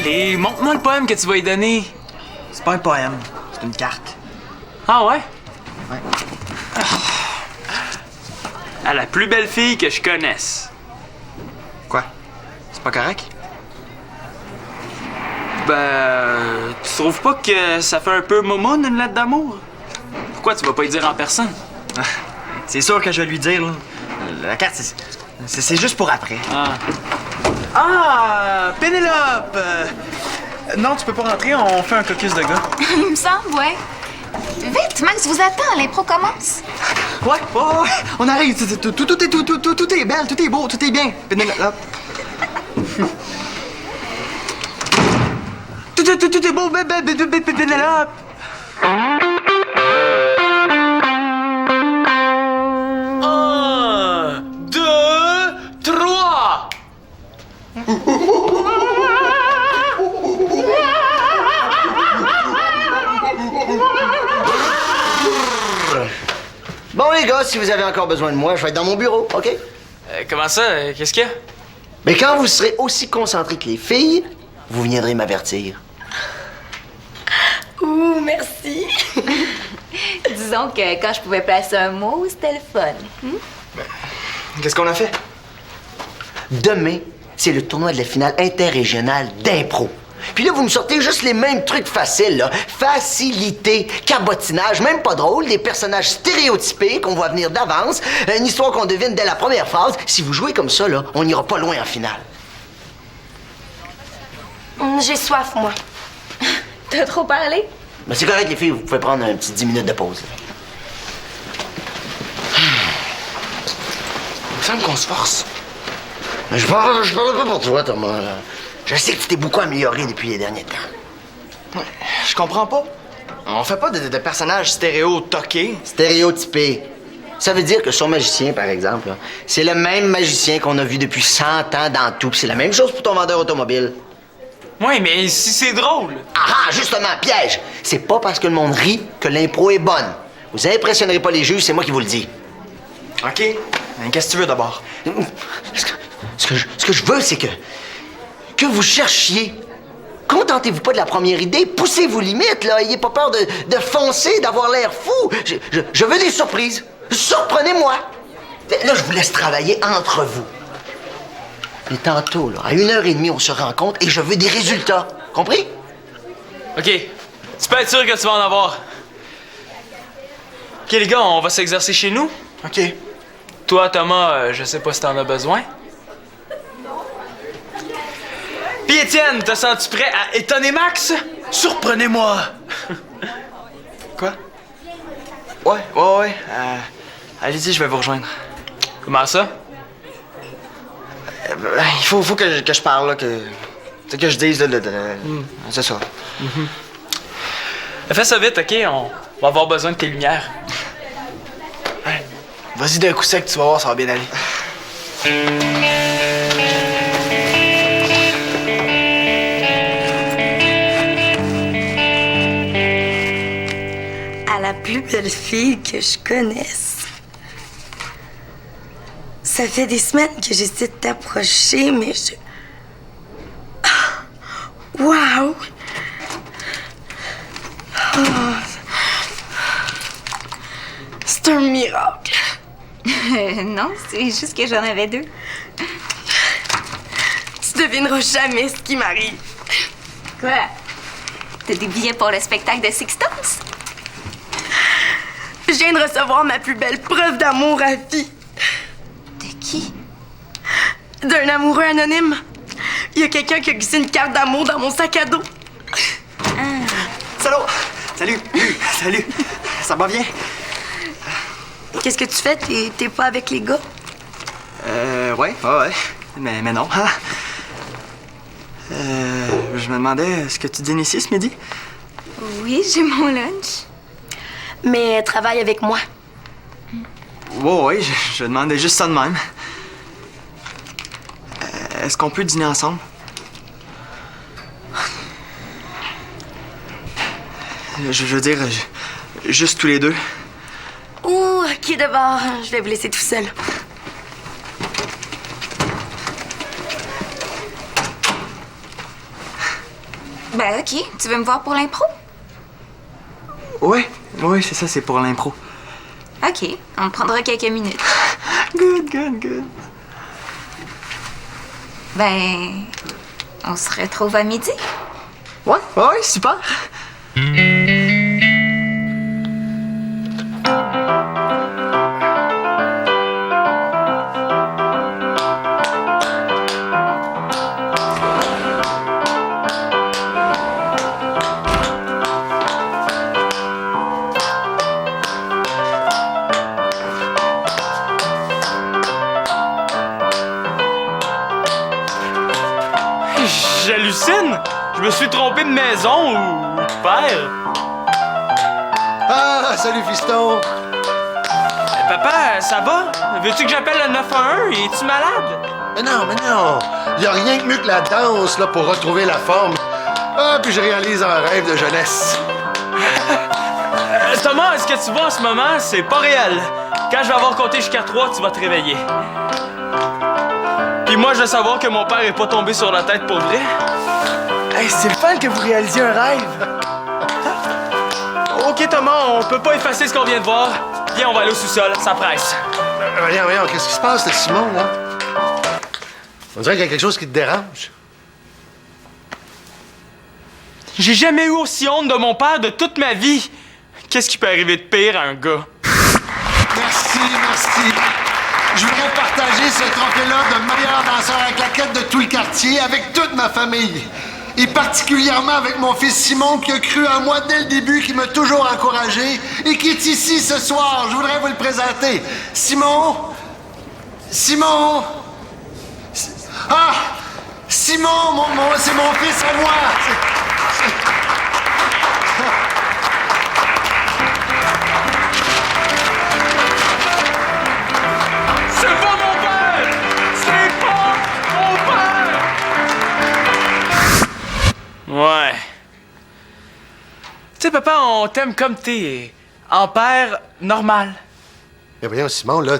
Allez, montre-moi le poème que tu vas lui donner. C'est pas un poème, c'est une carte. Ah ouais? Ouais. À la plus belle fille que je connaisse. Quoi? C'est pas correct? Ben, tu trouves pas que ça fait un peu momoun une lettre d'amour? Pourquoi tu vas pas y dire en personne? C'est sûr que je vais lui dire, là. La carte, c'est juste pour après. Ah, Pénélope! Non, tu peux pas rentrer, on fait un caucus de gars. Il me semble, ouais. Vite, Max vous attend, l'impro commence. Ouais, on arrive. Tout est belle, tout est beau, tout est bien. Pénélope. Tout est beau, Pénélope. 1, 2, 3! Bon, les gars, si vous avez encore besoin de moi, je vais être dans mon bureau, OK? Comment ça? Qu'est-ce qu'il y a? Mais quand vous serez aussi concentrés que les filles, vous viendrez m'avertir. Ouh, merci. Disons que quand je pouvais placer un mot, c'était le fun. Qu'est-ce qu'on a fait? Demain, c'est le tournoi de la finale interrégionale d'impro. Puis là, vous me sortez juste les mêmes trucs faciles, là. Facilité, cabotinage, même pas drôle, des personnages stéréotypés qu'on voit venir d'avance, une histoire qu'on devine dès la première phase. Si vous jouez comme ça, là, on n'ira pas loin en finale. J'ai soif, moi. T'as trop parlé? Mais c'est correct, les filles, vous pouvez prendre un petit 10 minutes de pause. Il me semble qu'on se force. Mais je parle pas pour toi, Thomas, là. Je sais que tu t'es beaucoup amélioré depuis les derniers temps. Je comprends pas. On fait pas de personnages stéréo toqués. Stéréotypé. Ça veut dire que son magicien, par exemple, là, c'est le même magicien qu'on a vu depuis 100 ans dans tout. Puis c'est la même chose pour ton vendeur automobile. Oui, mais si c'est drôle. Ah, justement, piège! C'est pas parce que le monde rit que l'impro est bonne. Vous impressionnerez pas les juges, c'est moi qui vous le dis. OK. Mais qu'est-ce que tu veux d'abord? Ce que je veux, c'est que vous cherchiez. Contentez-vous pas de la première idée, poussez vos limites, là. Ayez pas peur de foncer, d'avoir l'air fou. Je veux des surprises. Surprenez-moi. Là, je vous laisse travailler entre vous. Et tantôt, là, à 1h30, on se rencontre et je veux des résultats. Compris? OK. Tu peux être sûr que tu vas en avoir. OK, les gars, on va s'exercer chez nous. OK. Toi, Thomas, je sais pas si t'en as besoin. Puis Étienne, te sens-tu prêt à étonner Max? Surprenez-moi! Quoi? Ouais. Allez-y, je vais vous rejoindre. Comment ça? Il faut que je parle, là, que je dise, là, c'est ça. Fais ça vite, OK? On va avoir besoin de tes lumières. Ouais. Vas-y d'un coup sec, tu vas voir, ça va bien aller. À la plus belle fille que je connaisse. Ça fait des semaines que j'essaie de t'approcher, mais je... Wow! C'est un miracle. Non, c'est juste que j'en avais 2. Tu devineras jamais ce qui m'arrive. Quoi? T'as des billets pour le spectacle de Sixtons? Je viens de recevoir ma plus belle preuve d'amour à vie. De qui? D'un amoureux anonyme. Il y a quelqu'un qui a glissé une carte d'amour dans mon sac à dos. Salut! Ça va bien? Qu'est-ce que tu fais? T'es pas avec les gars? Ouais. Mais non. Je me demandais, est-ce que tu dînes ici ce midi? Oui, j'ai mon lunch. Mais travaille avec moi. Ouais, je demandais juste ça de même. Est-ce qu'on peut dîner ensemble? Je veux dire, juste tous les deux. Ouh, ok, d'abord, je vais vous laisser tout seul. Ben, OK. Tu veux me voir pour l'impro? Ouais, c'est ça, c'est pour l'impro. OK. On me prendra quelques minutes. Good. Ben, on se retrouve à midi. Ouais, super. J'hallucine! Je me suis trompé de maison ou de père. Ah, salut fiston! Papa, ça va? Veux-tu que j'appelle le 911? Es-tu malade? Mais non! Y a rien de mieux que la danse là, pour retrouver la forme. Ah, puis je réalise un rêve de jeunesse. Thomas, ce que tu vois en ce moment, c'est pas réel. Quand je vais avoir compté jusqu'à 3, tu vas te réveiller. Puis moi, je veux savoir que mon père est pas tombé sur la tête pour vrai. Hey, c'est le fun que vous réalisiez un rêve. OK, Thomas, on peut pas effacer ce qu'on vient de voir. Viens, on va aller au sous-sol, ça presse. Voyons, qu'est-ce qui se passe, là, Simon, là? On dirait qu'il y a quelque chose qui te dérange. J'ai jamais eu aussi honte de mon père de toute ma vie. Qu'est-ce qui peut arriver de pire à un gars? Merci. Je voudrais partager ce trophée-là de meilleur danseur à claquettes de tout le quartier avec toute ma famille. Et particulièrement avec mon fils Simon qui a cru en moi dès le début, qui m'a toujours encouragé et qui est ici ce soir. Je voudrais vous le présenter. Simon! Simon, c'est mon fils à moi! C'est pas mon père! C'est pas mon père! Ouais. Tu sais, papa, on t'aime comme t'es. En père normal. Mais voyons, Simon, là,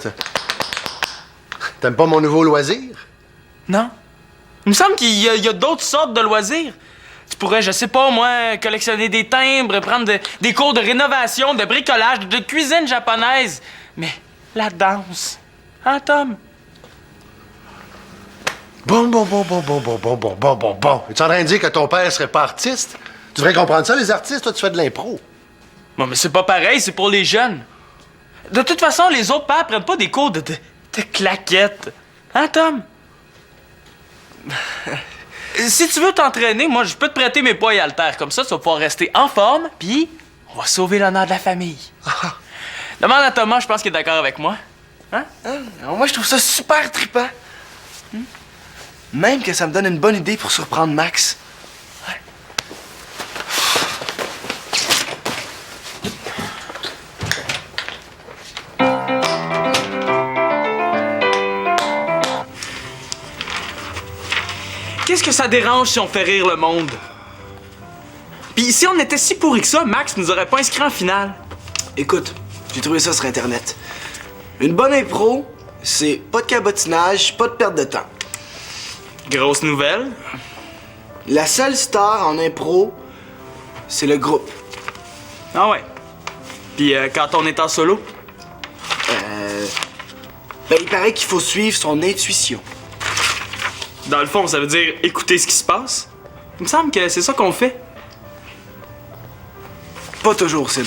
t'aimes pas mon nouveau loisir? Non? Il me semble qu'il y a d'autres sortes de loisirs. Tu pourrais, je sais pas, moi, collectionner des timbres, prendre des cours de rénovation, de bricolage, de cuisine japonaise. Mais la danse. Hein, Tom? Bon. Es-tu en train de dire que ton père serait pas artiste? Tu devrais comprendre ça, les artistes, toi, tu fais de l'impro. Bon, mais c'est pas pareil, c'est pour les jeunes. De toute façon, les autres pères prennent pas des cours de claquettes. Hein, Tom? Si tu veux t'entraîner, moi, je peux te prêter mes poids et haltères. Comme ça, tu vas pouvoir rester en forme, puis on va sauver l'honneur de la famille. Demande à Thomas, je pense qu'il est d'accord avec moi. Hein? Moi, je trouve ça super trippant. Même que ça me donne une bonne idée pour surprendre Max. Qu'est-ce que ça dérange si on fait rire le monde? Puis si on était si pourri que ça, Max nous aurait pas inscrit en finale. Écoute, j'ai trouvé ça sur Internet. Une bonne impro, c'est pas de cabotinage, pas de perte de temps. Grosse nouvelle. La seule star en impro, c'est le groupe. Ah ouais. Puis quand on est en solo? Ben, il paraît qu'il faut suivre son intuition. Dans le fond, ça veut dire écouter ce qui se passe. Il me semble que c'est ça qu'on fait. Pas toujours, Sim.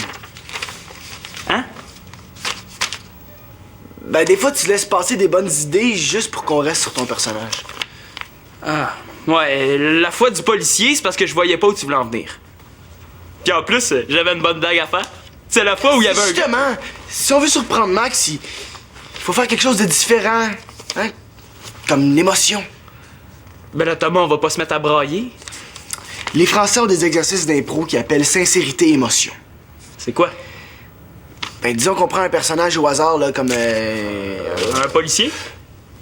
Hein? Ben, des fois, tu laisses passer des bonnes idées juste pour qu'on reste sur ton personnage. Ah. Ouais, la fois du policier, c'est parce que je voyais pas où tu voulais en venir. Puis en plus, j'avais une bonne blague à faire. C'est la fois où il y avait un gars... Justement, si on veut surprendre Max, il faut faire quelque chose de différent. Hein? Comme l'émotion. Ben là, Thomas, on va pas se mettre à brailler. Les Français ont des exercices d'impro qui appellent sincérité-émotion. C'est quoi? Ben, disons qu'on prend un personnage au hasard, là, comme Un policier?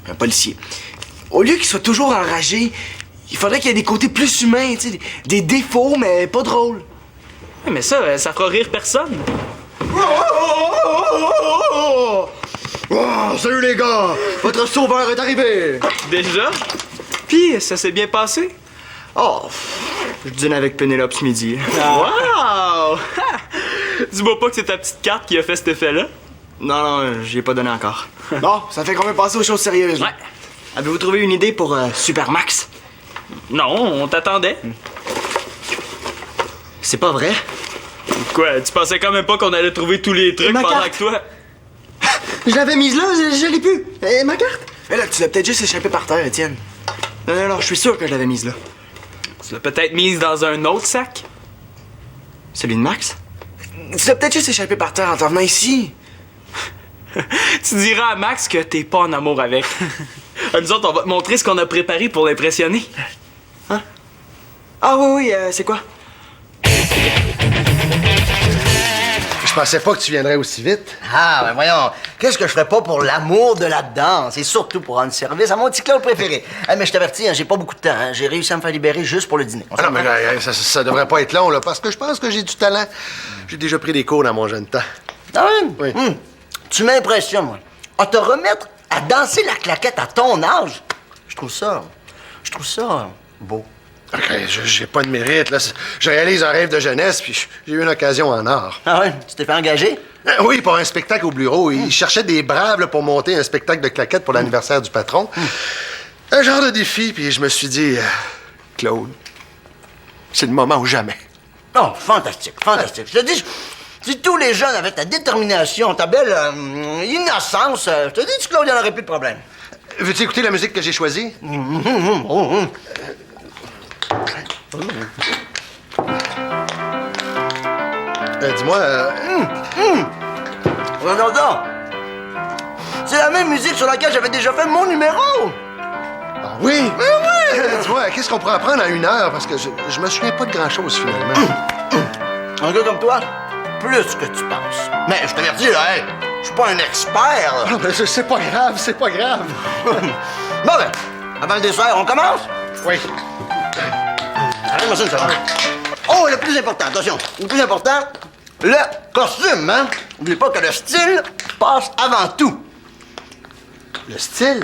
un policier. Au lieu qu'il soit toujours enragé, il faudrait qu'il y ait des côtés plus humains, tu sais, des défauts, mais pas drôles. Ouais, mais ça fera rire personne. Oh, salut les gars! Votre sauveur est arrivé! Déjà? Puis, ça s'est bien passé? Oh, Je dîne avec Pénélope ce midi. Wow! Dis-moi pas que c'est ta petite carte qui a fait cet effet-là. Non, j'y ai pas donné encore. Bon, ça fait qu'on veut passer aux choses sérieuses. Ouais. Avez-vous trouvé une idée pour Supermax? Non, on t'attendait. C'est pas vrai? Quoi, tu pensais quand même pas qu'on allait trouver tous les trucs Ma pendant carte. que toi? Je l'avais mise là, je l'ai plus. Et ma carte? Mais là, tu l'as peut-être juste échappé par terre, Étienne. Non, je suis sûr que je l'avais mise là. Tu l'as peut-être mise dans un autre sac? Celui de Max? Tu l'as peut-être juste échappé par terre en t'en venant ici. Tu diras à Max que t'es pas en amour avec. Nous autres, on va te montrer ce qu'on a préparé pour l'impressionner. Hein? Ah oui, c'est quoi? Je pensais pas que tu viendrais aussi vite. Ah, ben voyons, qu'est-ce que je ferais pas pour l'amour de la danse et surtout pour rendre service à mon petit Claude préféré. Mais je t'avertis, hein, j'ai pas beaucoup de temps. Hein. J'ai réussi à me faire libérer juste pour le dîner. Ah non, mais ça devrait pas être long, là, parce que je pense que j'ai du talent. J'ai déjà pris des cours dans mon jeune temps. Ah oui? Oui. Tu m'impressionnes, moi. À te remettre à danser la claquette à ton âge, je trouve ça beau. OK, j'ai pas de mérite, là. Je réalise un rêve de jeunesse, puis j'ai eu une occasion en or. Ah oui? Tu t'es fait engager? Oui, pour un spectacle au bureau. Ils cherchaient des braves là, pour monter un spectacle de claquettes pour l'anniversaire du patron. Un genre de défi, puis je me suis dit... Claude, c'est le moment ou jamais. Oh, fantastique. Je te dis, si tous les jeunes avaient ta détermination, ta belle innocence, je te dis, Claude, il n'y en aurait plus de problème. Veux-tu écouter la musique que j'ai choisie? Dis-moi... Regarde, c'est la même musique sur laquelle j'avais déjà fait mon numéro. Ah oui? Dis-moi, qu'est-ce qu'on pourrait apprendre en 1 heure? Parce que je me souviens pas de grand-chose, finalement. Un gars comme toi, plus que tu penses. Mais je t'avertis, là, hey, je suis pas un expert. là. Ah, ben, c'est pas grave, c'est pas grave. Bon, ben, avant le dessert, on commence? Oui. Arrête-moi ça une seconde. Oh, le plus important, attention, le plus important, le costume, hein? N'oublie pas que le style passe avant tout. Le style?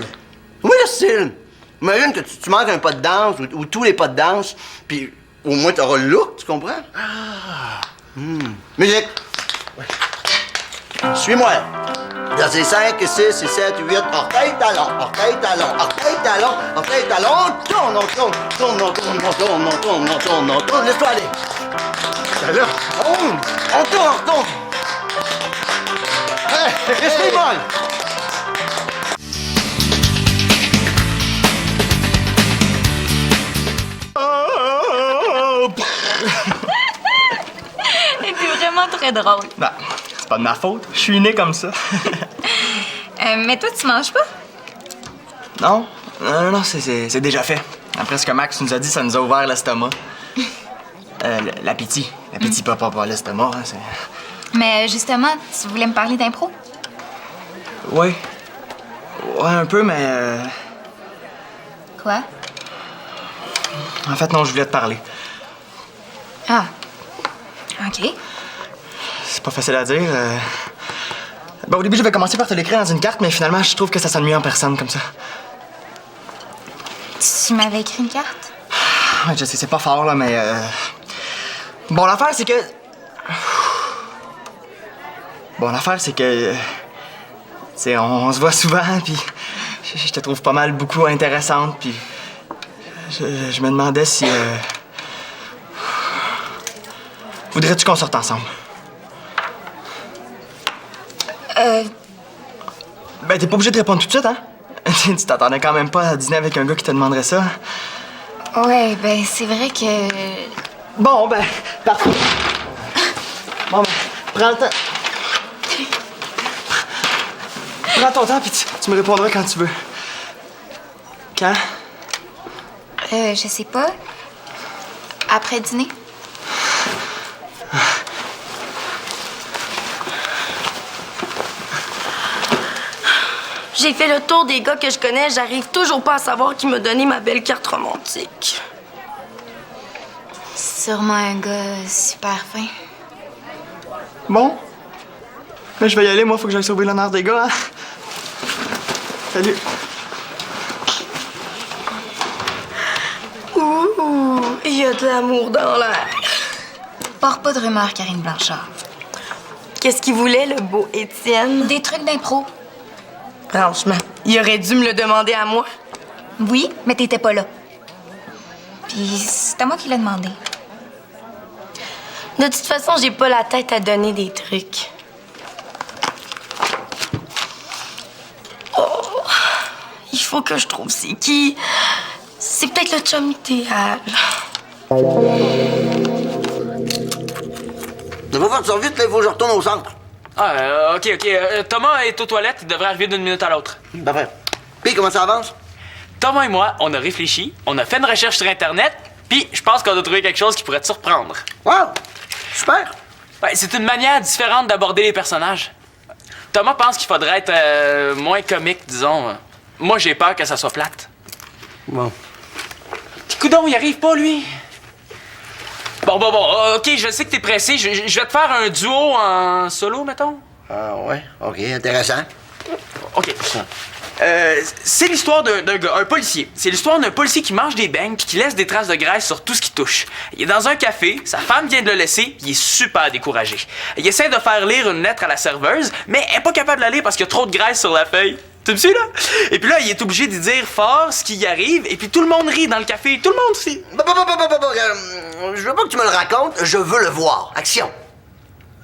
Oui, le style. Imagine que tu manques un pas de danse ou tous les pas de danse, puis au moins t'auras le look, tu comprends? Ah. Musique. Oui. Suis-moi. Dans les 5, 6, 7, 8, orteil, talon, orteil, talon, orteil, talon, orteil, talon. On tourne, on tourne, tourne, on tourne, on tourne, on tourne, on tourne, on tourne. Laisse-toi aller. Ben là... On tourne, on tourne. Esprit molle. T'es vraiment très drôle. Bah, c'est pas de ma faute. Je suis né comme ça. Mais toi, tu manges pas? Non, c'est déjà fait. Après ce que Max nous a dit, ça nous a ouvert l'estomac. L'appétit. L'appétit, pas l'estomac, hein, c'est... Mais justement, tu voulais me parler d'impro? Oui. Ouais, un peu, mais... Quoi? En fait, non, je voulais te parler. Ah. OK. C'est pas facile à dire. Ben, au début, je vais commencer par te l'écrire dans une carte, mais finalement, je trouve que ça sonne mieux en personne, comme ça. Tu m'avais écrit une carte? Ouais, je sais, c'est pas fort, là, mais... Bon, l'affaire, c'est que... Tu sais, on se voit souvent, puis je te trouve pas mal beaucoup intéressante, puis... Je me demandais si... Voudrais-tu qu'on sorte ensemble? Ben, t'es pas obligé de répondre tout de suite, hein? Tu t'attendais quand même pas à dîner avec un gars qui te demanderait ça. Ouais, ben, c'est vrai que... Bon, ben, parfait. Bon, ben, prends le temps. Prends ton temps, puis tu me répondras quand tu veux. Quand? Je sais pas. Après dîner? J'ai fait le tour des gars que je connais, j'arrive toujours pas à savoir qui m'a donné ma belle carte romantique. Sûrement un gars super fin. Bon. Ben, je vais y aller, moi, faut que j'aille sauver l'honneur des gars, hein? Salut. Ouh, il y a a de l'amour dans l'air. Porte pas de rumeurs, Karine Blanchard. Qu'est-ce qu'il voulait, le beau Étienne? Des trucs d'impro. Franchement, il aurait dû me le demander à moi. Oui, mais t'étais pas là. Puis c'est à moi qui l'ai demandé. De toute façon, j'ai pas la tête à donner des trucs. Oh, il faut que je trouve c'est qui. C'est peut-être le chum idéal. Ça va faire ça vite, là, il faut que je retourne au centre. Ah, OK. Thomas est aux toilettes, il devrait arriver d'une minute à l'autre. Parfait. Puis, comment ça avance? Thomas et moi, on a réfléchi, on a fait une recherche sur Internet, puis je pense qu'on a trouvé quelque chose qui pourrait te surprendre. Wow! Super! Ouais, c'est une manière différente d'aborder les personnages. Thomas pense qu'il faudrait être moins comique, disons. Moi, j'ai peur que ça soit plate. Bon. Coudon, il arrive pas, lui. Bon, OK, je sais que t'es pressé. Je vais te faire un duo en solo, mettons. Ah, ouais, OK, intéressant. OK. C'est l'histoire d'un gars, un policier. C'est l'histoire d'un policier qui mange des beignes puis qui laisse des traces de graisse sur tout ce qui touche. Il est dans un café, sa femme vient de le laisser, puis il est super découragé. Il essaie de faire lire une lettre à la serveuse, mais elle est pas capable de la lire parce qu'il y a trop de graisse sur la feuille. Tu me suis, là? Et puis là, il est obligé de dire fort ce qui y arrive, et puis tout le monde rit dans le café. Tout le monde rit. Je veux pas que tu me le racontes, je veux le voir. Action!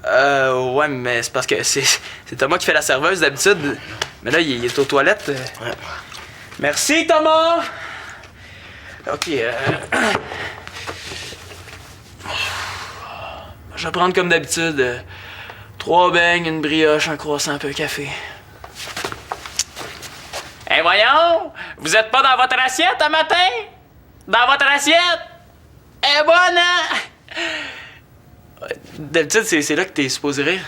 Ouais, mais c'est parce que c'est Thomas qui fait la serveuse d'habitude. Mais là, il est aux toilettes. Ouais. Merci, Thomas! OK, je vais prendre comme d'habitude 3 beignes, une brioche, un croissant, un peu de café. Eh voyons! Vous êtes pas dans votre assiette un matin? Dans votre assiette? Eh bonne, hein? D'habitude, c'est là que t'es supposé rire.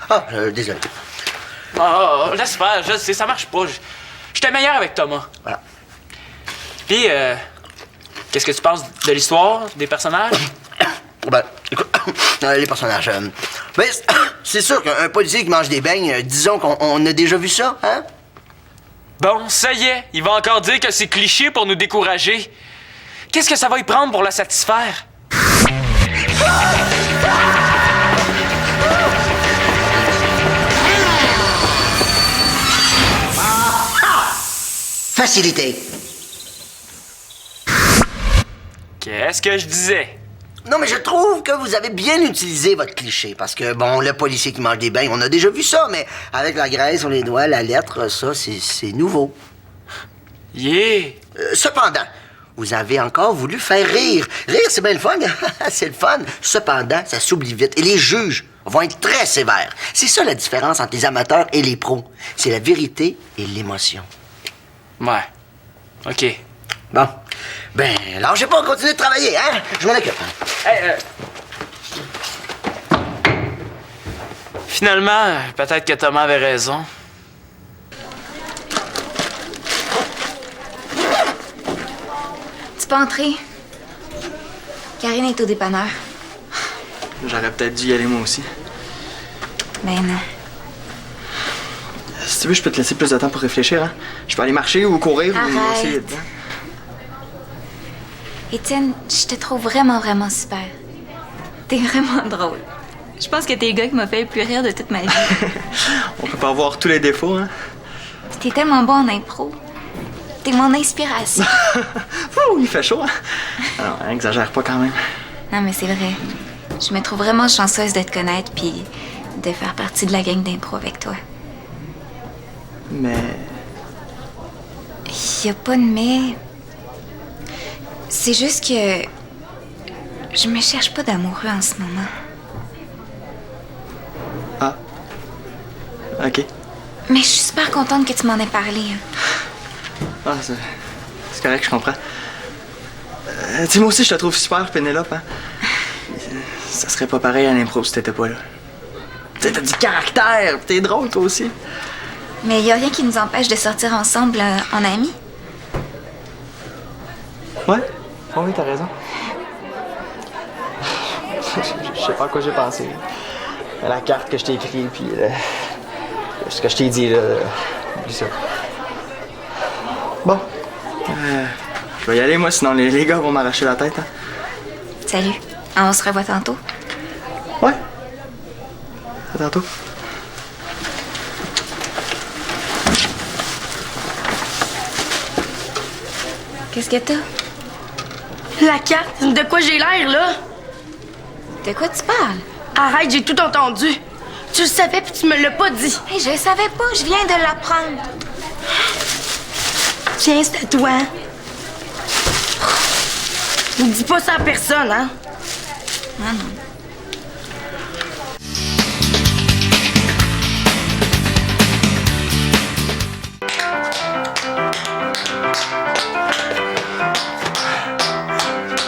Ah, désolé. Oh, laisse faire, je sais, ça marche pas. J'étais meilleur avec Thomas. Voilà. Puis, qu'est-ce que tu penses de l'histoire, des personnages? Ben, écoute, les personnages. Ben, c'est sûr qu'un policier qui mange des beignes, disons qu'on a déjà vu ça, hein? Bon, ça y est, il va encore dire que c'est cliché pour nous décourager. Qu'est-ce que ça va y prendre pour le satisfaire? Facilité. Qu'est-ce que je disais? Non, mais je trouve que vous avez bien utilisé votre cliché. Parce que, bon, le policier qui mange des beignes, on a déjà vu ça, mais avec la graisse sur les doigts, la lettre, ça, c'est nouveau. Yeah! Cependant, vous avez encore voulu faire rire. Rire, c'est bien le fun. C'est le fun. Cependant, ça s'oublie vite. Et les juges vont être très sévères. C'est ça la différence entre les amateurs et les pros. C'est la vérité et l'émotion. Ouais. OK. Bon. Ben, lâchez pas, continuez de travailler, hein? Je m'en occupe. Hey, Finalement, peut-être que Thomas avait raison. Tu peux entrer. Karine est au dépanneur. J'aurais peut-être dû y aller moi aussi. Ben non. Si tu veux, je peux te laisser plus de temps pour réfléchir, hein? Je peux aller marcher ou courir ou Arrête. essayer. Étienne, je te trouve vraiment, vraiment super. T'es vraiment drôle. Je pense que t'es le gars qui m'a fait le plus rire de toute ma vie. On peut pas voir tous les défauts, hein? T'es tellement bon en impro. T'es mon inspiration. Ouh, il fait chaud, hein? Alors, exagère pas quand même. Non, mais c'est vrai. Je me trouve vraiment chanceuse de te connaître puis de faire partie de la gang d'impro avec toi. Mais... Y a pas de mais. C'est juste que... je me cherche pas d'amoureux en ce moment. Ah. OK. Mais je suis super contente que tu m'en aies parlé. Hein. Ah, c'est correct, je comprends. Tu sais, moi aussi, je te trouve super, Pénélope, hein? Ça serait pas pareil à l'impro si t'étais pas là. Tu sais, t'as du caractère, pis t'es drôle, toi aussi. Mais y a rien qui nous empêche de sortir ensemble en amis. Ouais? Oh oui, t'as raison. Je sais pas à quoi j'ai pensé. La carte que je t'ai écrite, puis ce que je t'ai dit, là. Oublie ça. Bon. Je vais y aller, moi, sinon les gars vont m'arracher la tête, hein. Salut. On se revoit tantôt. Ouais. À tantôt. Qu'est-ce que t'as? La carte, de quoi j'ai l'air, là? De quoi tu parles? Arrête, j'ai tout entendu. Tu le savais puis tu me l'as pas dit. Hey, je savais pas, je viens de l'apprendre. Tiens, c'est à toi. Ne dis pas ça à personne, hein? Ah non.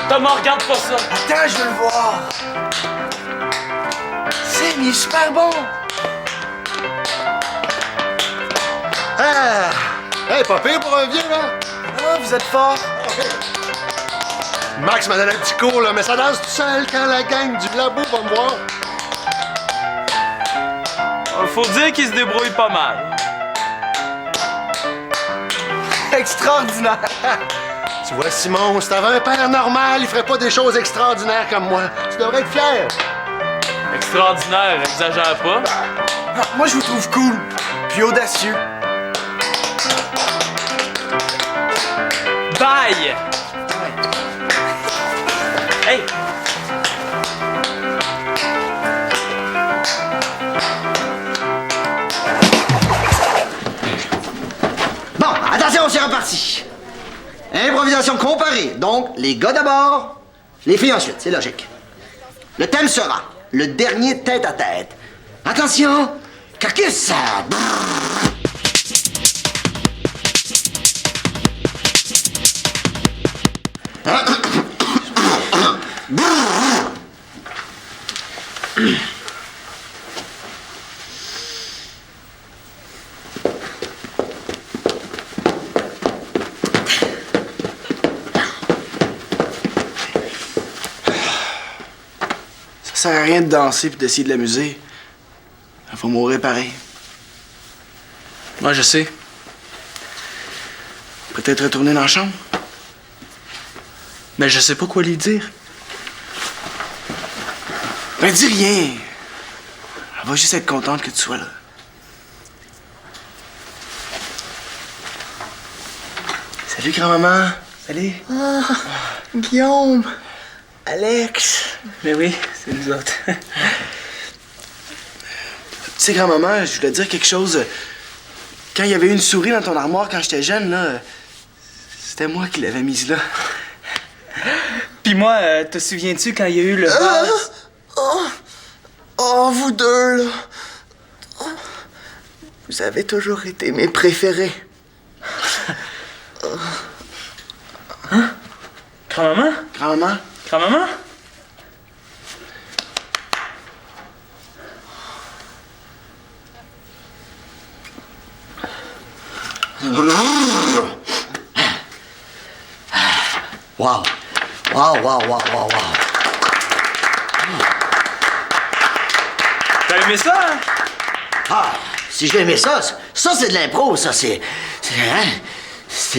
Thomas, regarde pas ça. Attends, je veux le voir. C'est, il est super bon. Ah! Hey, pas pire pour un vieux, là! Ah, vous êtes fort. Max m'a donné un petit cours, là, mais ça danse tout seul quand la gang du labo va me voir. Faut dire qu'il se débrouille pas mal. Extraordinaire. Tu vois, Simon, si t'avais un père normal, il ferait pas des choses extraordinaires comme moi. Tu devrais être fier. Extraordinaire, exagère pas. Ah, moi, je vous trouve cool. Puis audacieux. Bye! Hey! Bon, attention, c'est reparti. Improvisation comparée. Donc, les gars d'abord, les filles ensuite, c'est logique. Le thème sera le dernier tête-à-tête. Attention, cacus! Ça sert à rien de danser puis d'essayer de l'amuser. Il faut mourir pareil. Moi, je sais. Peut-être retourner dans la chambre. Mais je sais pas quoi lui dire. Ben, dis rien. Elle va juste être contente que tu sois là. Salut, grand-maman. Salut. Ah, Guillaume. Alex. Ben oui, c'est nous autres. Tu sais, grand-maman, je voulais te dire quelque chose. Quand il y avait une souris dans ton armoire quand j'étais jeune, là, c'était moi qui l'avais mise là. Pis moi, te souviens-tu quand il y a eu le vase? Oh, vous deux, là. Oh, vous avez toujours été mes préférés. Hein? Grand-maman? Grand-maman? Grand-maman? Wow. Wow. T'as aimé ça, hein? Ah, si j'ai aimé ça, ça c'est de l'impro, ça, c'est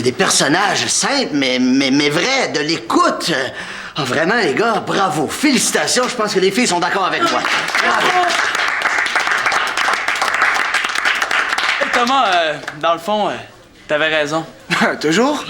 des personnages simples, mais vrais, de l'écoute. Ah, vraiment, les gars, bravo. Félicitations, je pense que les filles sont d'accord avec moi. Bravo. Hey, Thomas, dans le fond, t'avais raison. Toujours?